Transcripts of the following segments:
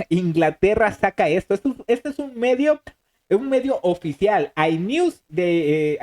Inglaterra saca esto. Este es un medio oficial. iNews se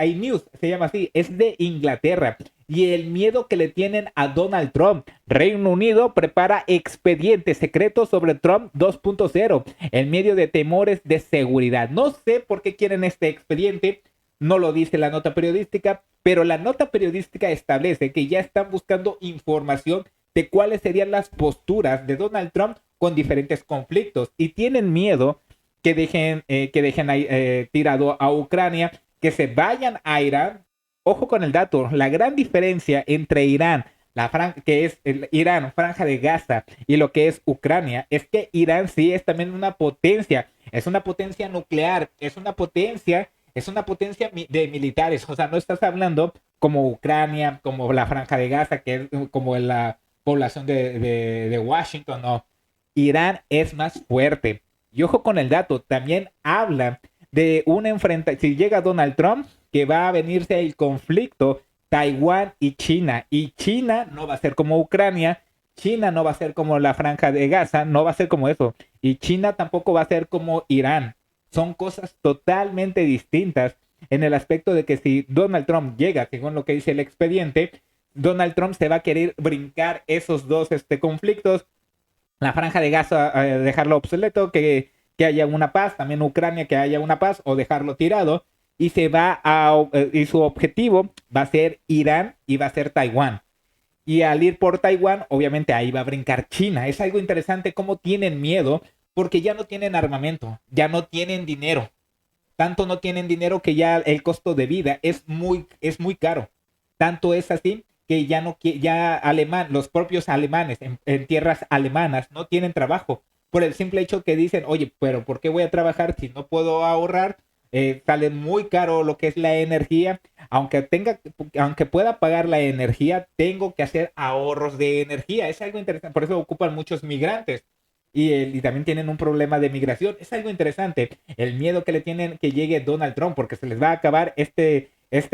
llama así, es de Inglaterra. Y el miedo que le tienen a Donald Trump. Reino Unido prepara expediente secreto sobre Trump 2.0 en medio de temores de seguridad. No sé por qué quieren este expediente, no lo dice la nota periodística, pero la nota periodística establece que ya están buscando información de cuáles serían las posturas de Donald Trump con diferentes conflictos y tienen miedo que dejen ahí, tirado a Ucrania, que se vayan a Irán. Ojo con el dato, la gran diferencia entre Irán, que es el Irán, Franja de Gaza, y lo que es Ucrania, es que Irán sí es también una potencia, es una potencia nuclear, es una potencia de militares, o sea, no estás hablando como Ucrania, como la Franja de Gaza, que es como la población de Washington, no. Irán es más fuerte. Y ojo con el dato, también habla de un enfrentamiento, si llega Donald Trump, que va a venirse el conflicto Taiwán y China. Y China no va a ser como Ucrania, China no va a ser como la Franja de Gaza, no va a ser como eso. Y China tampoco va a ser como Irán. Son cosas totalmente distintas en el aspecto de que si Donald Trump llega, según lo que dice el expediente, Donald Trump se va a querer brincar esos dos conflictos, la Franja de Gaza dejarlo obsoleto, que haya una paz, también Ucrania que haya una paz o dejarlo tirado y y su objetivo va a ser Irán y va a ser Taiwán. Y al ir por Taiwán, obviamente ahí va a brincar China. Es algo interesante cómo tienen miedo porque ya no tienen armamento, ya no tienen dinero. Tanto no tienen dinero que ya el costo de vida es muy caro. Tanto es así que ya no ya los propios alemanes en tierras alemanas no tienen trabajo por el simple hecho que dicen, oye, pero ¿por qué voy a trabajar si no puedo ahorrar? Sale muy caro lo que es la energía. Aunque pueda pagar la energía, tengo que hacer ahorros de energía. Es algo interesante. Por eso ocupan muchos migrantes. Y también tienen un problema de migración. Es algo interesante. El miedo que le tienen que llegue Donald Trump, porque se les va a acabar este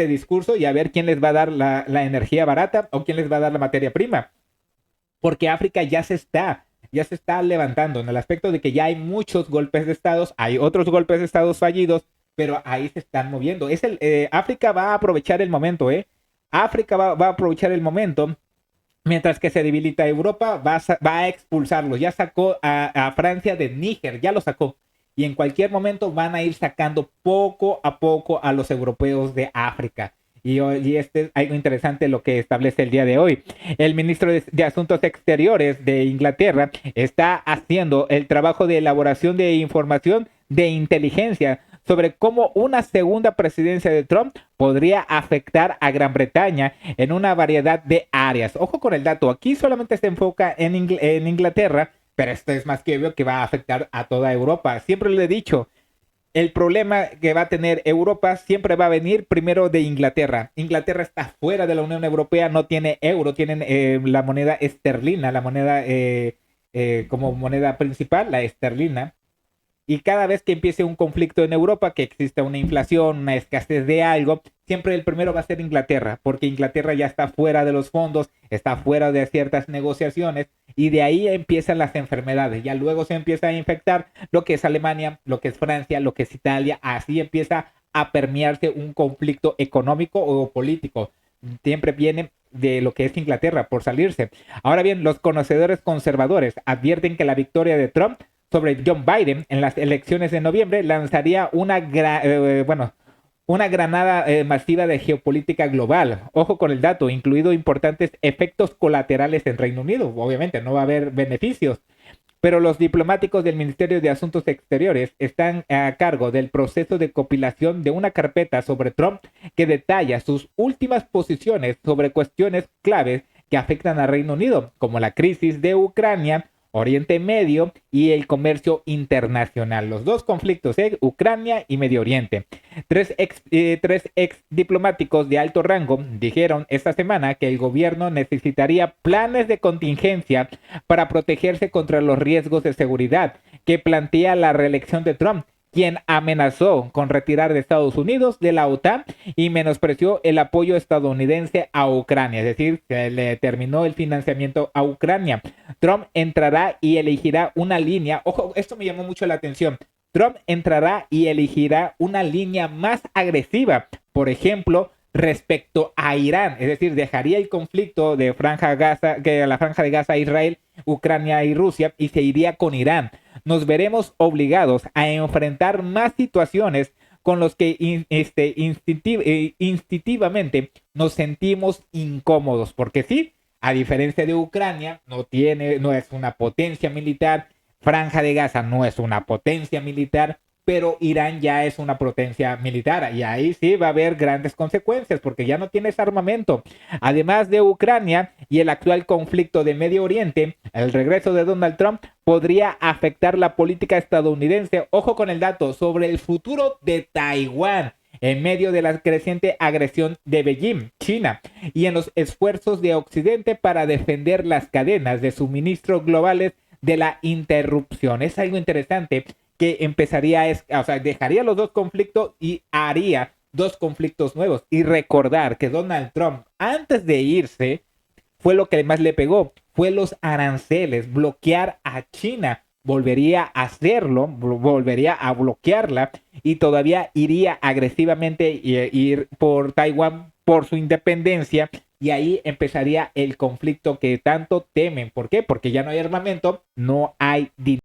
discurso y a ver quién les va a dar la energía barata o quién les va a dar la materia prima. Porque África ya se está levantando en el aspecto de que ya hay muchos golpes de estados, hay otros golpes de estados fallidos, pero ahí se están moviendo. África va a aprovechar el momento, ¿eh? África va a aprovechar el momento. Mientras que se debilita Europa, va a expulsarlo. Ya sacó a Francia de Níger, ya lo sacó. Y en cualquier momento van a ir sacando poco a poco a los europeos de África. Y este es algo interesante lo que establece el día de hoy. El ministro de Asuntos Exteriores de Inglaterra está haciendo el trabajo de elaboración de información de inteligencia sobre cómo una segunda presidencia de Trump podría afectar a Gran Bretaña en una variedad de áreas. Ojo con el dato, aquí solamente se enfoca en Inglaterra, pero esto es más que obvio que va a afectar a toda Europa. Siempre le he dicho, el problema que va a tener Europa siempre va a venir primero de Inglaterra. Inglaterra está fuera de la Unión Europea, no tiene euro, tienen la moneda esterlina, la moneda como moneda principal, la esterlina. Y cada vez que empiece un conflicto en Europa, que exista una inflación, una escasez de algo, siempre el primero va a ser Inglaterra, porque Inglaterra ya está fuera de los fondos, está fuera de ciertas negociaciones, y de ahí empiezan las enfermedades. Ya luego se empieza a infectar lo que es Alemania, lo que es Francia, lo que es Italia, así empieza a permearse un conflicto económico o político. Siempre viene de lo que es Inglaterra por salirse. Ahora bien, los conocedores conservadores advierten que la victoria de Trump sobre John Biden en las elecciones de noviembre lanzaría una granada masiva de geopolítica global. Ojo con el dato, incluido importantes efectos colaterales en Reino Unido. Obviamente no va a haber beneficios, pero los diplomáticos del Ministerio de Asuntos Exteriores están a cargo del proceso de compilación de una carpeta sobre Trump que detalla sus últimas posiciones sobre cuestiones claves que afectan a Reino Unido, como la crisis de Ucrania, Oriente Medio y el comercio internacional. Los dos conflictos, Ucrania y Medio Oriente. Tres ex diplomáticos de alto rango dijeron esta semana que el gobierno necesitaría planes de contingencia para protegerse contra los riesgos de seguridad que plantea la reelección de Trump quien amenazó con retirar de Estados Unidos de la OTAN y menospreció el apoyo estadounidense a Ucrania, es decir, se le terminó el financiamiento a Ucrania. Trump entrará y elegirá una línea, ojo, esto me llamó mucho la atención. Trump entrará y elegirá una línea más agresiva, por ejemplo, respecto a Irán, es decir, dejaría el conflicto de Franja Gaza, que la Franja de Gaza, Israel, Ucrania y Rusia, y se iría con Irán. Nos veremos obligados a enfrentar más situaciones con los que instintivamente nos sentimos incómodos, porque sí, a diferencia de Ucrania, no es una potencia militar, Franja de Gaza no es una potencia militar, pero Irán ya es una potencia militar y ahí sí va a haber grandes consecuencias porque ya no tienes armamento. Además de Ucrania y el actual conflicto de Medio Oriente, el regreso de Donald Trump podría afectar la política estadounidense. Ojo con el dato sobre el futuro de Taiwán en medio de la creciente agresión de Beijing, China, y en los esfuerzos de Occidente para defender las cadenas de suministro globales de la interrupción. Es algo interesante que empezaría, o sea, dejaría los dos conflictos y haría dos conflictos nuevos. Y recordar que Donald Trump, antes de irse, fue lo que más le pegó, fue los aranceles, bloquear a China. Volvería a hacerlo, volvería a bloquearla y todavía iría agresivamente ir por Taiwán por su independencia y ahí empezaría el conflicto que tanto temen. ¿Por qué? Porque ya no hay armamento, no hay dinero.